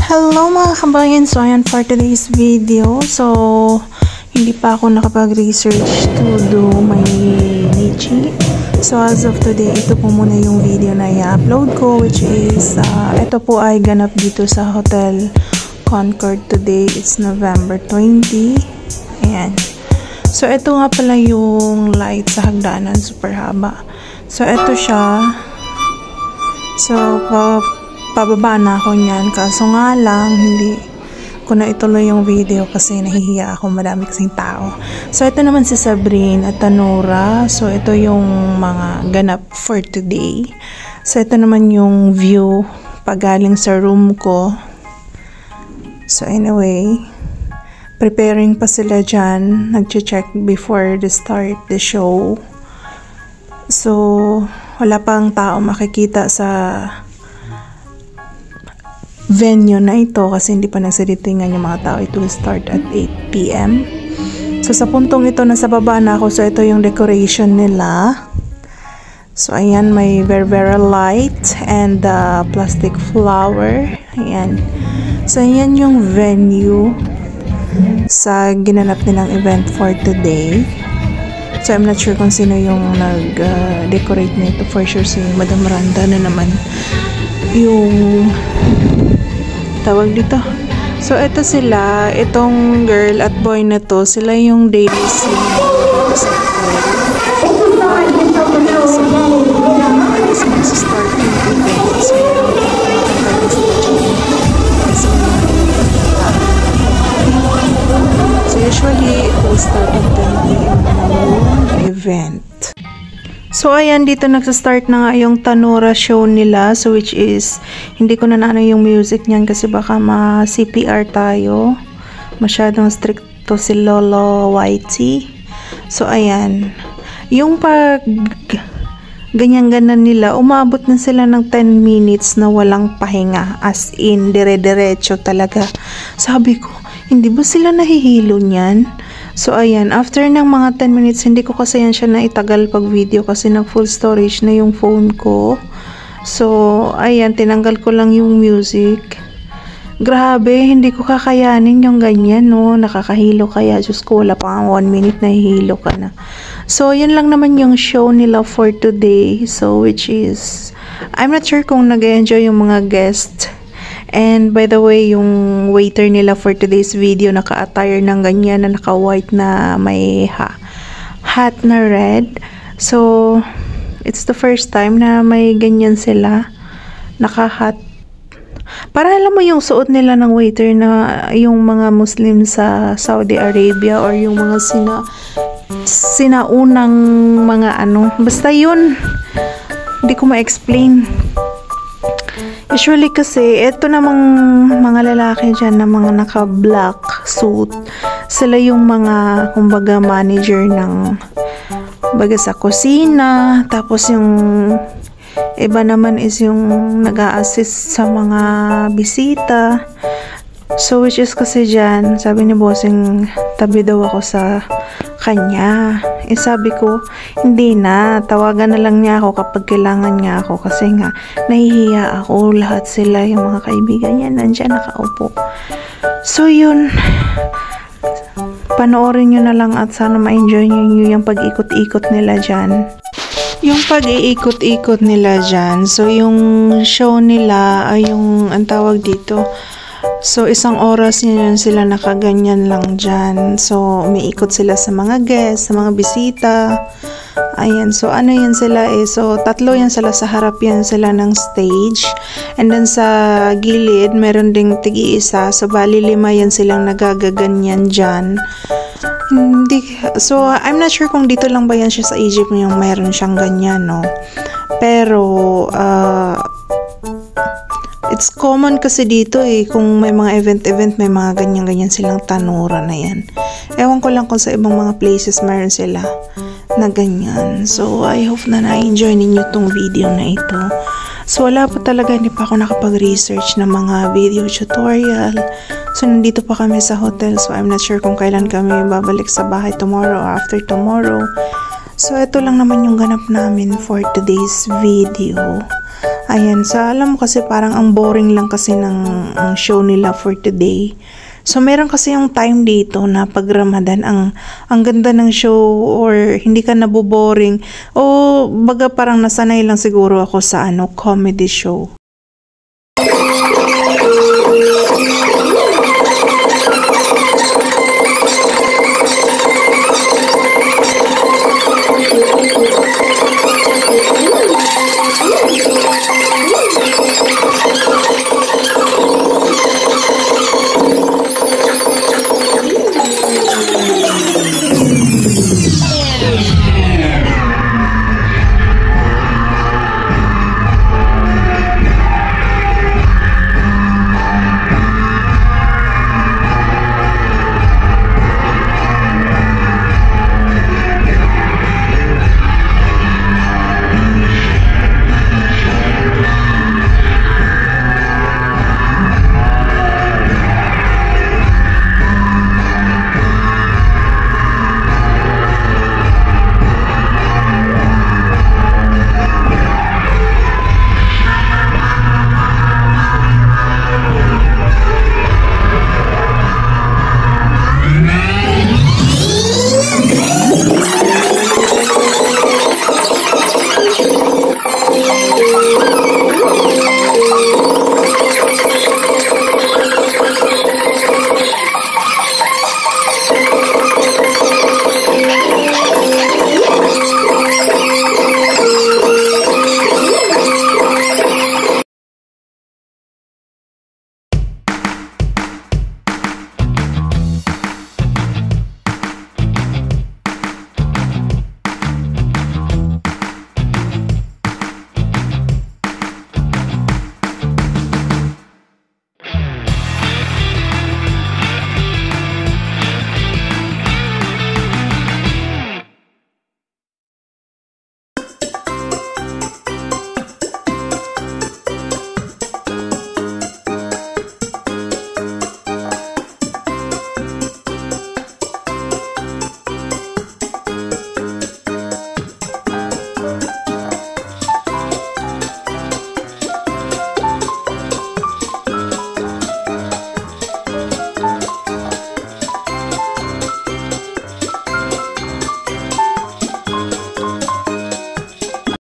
Hello mga kabayan, so ayan for today's video. So hindi pa ako nakapag-research to do my lychee. So as of today, ito po muna yung video na i-upload ko, which is ito po ay ganap dito sa Hotel Concord today. It's November 20. Ayan. So ito nga pala yung light sa hagdanan, super haba. So ito siya. So pababa na ako niyan, kaso nga lang hindi ko na ituloy yung video kasi nahihiya ako, madami kasing tao. So ito naman si Sabrine at Tanura. So ito yung mga ganap for today. So ito naman yung view pagaling sa room ko. So anyway, preparing pa sila dyan, nag-check before the start the show. So wala pang tao makikita sa venue na ito kasi hindi pa nagsiritingan yung mga tao. It will start at 8 PM. So sa puntong ito, nasa baba na ako. So ito yung decoration nila. So ayan, may very light and plastic flower. Ayan. So ayan yung venue sa ginanap nilang event for today. So I'm not sure kung sino yung nag-decorate nito. For sure si Madam Miranda na naman yung tawag dito. So ito sila, itong girl at boy na to, sila yung daily singer sa start yung event. So usually it will start at 10 PM yung event. So ayan, dito nagsastart na nga yung Tanura show nila. So which is, hindi ko na naano yung music niyan kasi baka ma-CPR tayo. Masyadong stricto si Lolo Whitey. So ayan, yung pag ganyan-ganan nila, umabot na sila ng 10 minutes na walang pahinga. As in, dire-diretso talaga. Sabi ko, hindi ba sila nahihilo niyan? So ayan, after ng mga 10 minutes, hindi ko kasi yan siya naitagal pag video kasi nag full storage na yung phone ko. So ayan, tinanggal ko lang yung music. Grabe, hindi ko kakayanin yung ganyan, no? Nakakahilo kaya. Diyos ko, wala pa 1 minute na hihilo ka na. So yun lang naman yung show nila for today. So which is, I'm not sure kung nag-enjoy yung mga guests. And by the way, yung waiter nila for today's video, naka-attire ng ganyan na naka-white na may hat na red. So, it's the first time na may ganyan sila. Naka-hat. Para alam mo yung suot nila ng waiter na yung mga Muslim sa Saudi Arabia or yung mga sinaunang mga ano. Basta yun. Hindi ko ma-explain. Usually kasi, ito namang mga lalaki dyan na mga naka-black suit, sila yung mga, kumbaga, manager ng baga sa kusina. Tapos yung iba naman is yung nag-a-assist sa mga bisita. So which is kasi dyan, sabi ni bossing, tabi daw ako sa kanya. Eh sabi ko, hindi na, tawagan na lang niya ako kapag kailangan niya ako kasi nga, nahihiya ako. Lahat sila, yung mga kaibigan niya, nandyan nakaupo. So yun, panoorin nyo na lang at sana ma-enjoy nyo yung pag-ikot-ikot nila dyan. Yung pag-iikot-ikot nila dyan, so yung show nila ay yung, ang tawag dito, so, 1 oras yun sila nakaganyan lang dyan. So, umiikot sila sa mga guests, sa mga bisita. Ayan. So, ano yan sila eh. So, 3 yan sila sa harap yan sila ng stage. And then sa gilid, meron ding tigi-isa. So, bali 5 yan silang nagagaganyan dyan. So, I'm not sure kung dito lang ba yan siya sa Egypt yung meron siyang ganyan, no? Pero, it's common kasi dito eh, kung may mga event, may mga ganyan-ganyan silang Tanura na yan. Ewan ko lang kung sa ibang mga places meron sila na ganyan. So, I hope na na-enjoy ninyo tong video na ito. So, wala pa talaga, hindi pa ako nakapag-research ng mga video tutorial. So, nandito pa kami sa hotel. So, I'm not sure kung kailan kami babalik sa bahay tomorrow or after tomorrow. So, ito lang naman yung ganap namin for today's video. Ayan, so alam mo kasi parang ang boring lang kasi ng ang show nila for today. So meron kasi yung time dito na pag Ramadan ang ganda ng show or hindi ka naboboring o baga parang nasanay lang siguro ako sa comedy show.